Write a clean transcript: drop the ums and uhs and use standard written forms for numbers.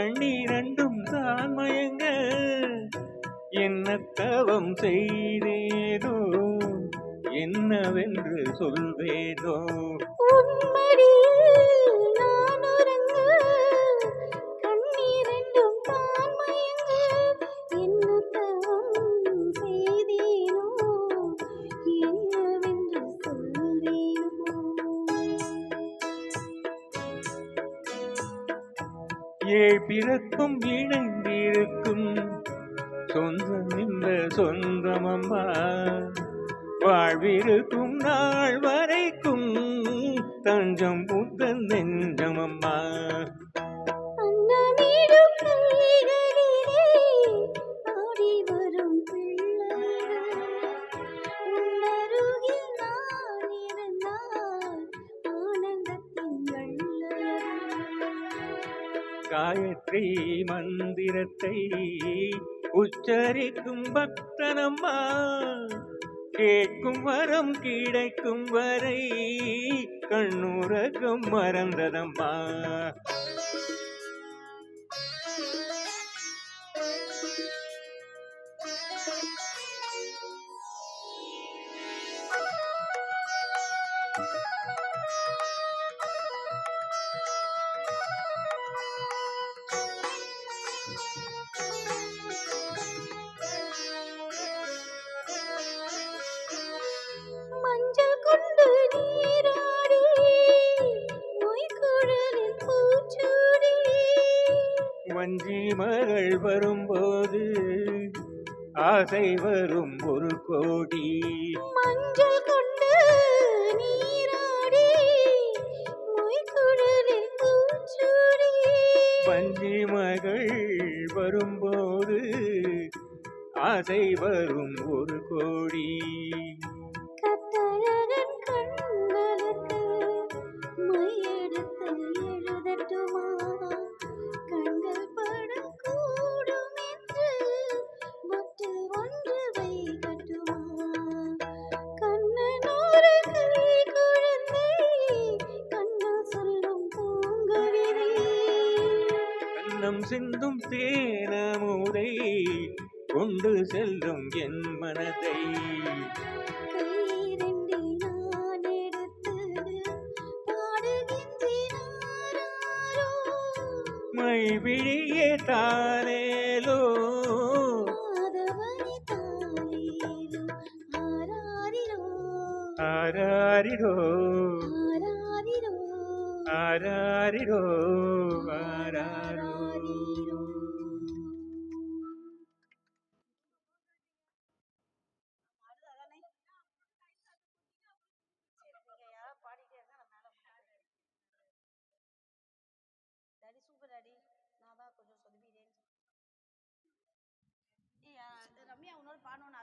கண்ணீரண்டும் தான் மயங்க என்ன தவம் செய்தேனோ என்னவென்று சொல்வேனோ ஏழ் பிறக்கும் இணைந்திருக்கும் சொந்தம் இந்த சொந்தமம்மா வாழ்விருக்கும் நாள் வரைக்கும் தஞ்சம் புத்தன் நெஞ்சமம்மா காயத்ரி மந்திரத்தை உச்சரிக்கும் பக்தனம்மா கேட்கும் வரம் கிடைக்கும் வரை கண்ணுறக்கம் மறந்ததம்மா வஞ்சி மகள் வரும்போது ஆசை வரும் ஒரு கோடி மஞ்சள் கொண்டு நீராடி மொய்குழலில் பூச்சூடி வஞ்சி மகள் வரும்போது ஆசை வரும் ஒரு கோடி கட்டழகன் கண்களுக்கு மையெடுத்து எழுதட்டுமா கண்கள் படக்கூடும் என்று மொட்டு ஒன்று வைக்கட்டுமா கண்ணனோடு கை குழந்தை கண்ணா சொல்லும் பூங்கவிதை கண்ணம் சிந்தும் தேனமுதை கொண்டு செல்லும் என் மனதை மை விழியே தாரேலோ ஆராரிரோ ஆராரிரோ ஆராரோ டாடி சூப்பர் டாடி நான் தான் கொஞ்சம் சொதப்பிட்டேன்னு ரம்யா உன்னோட பாடணும்னு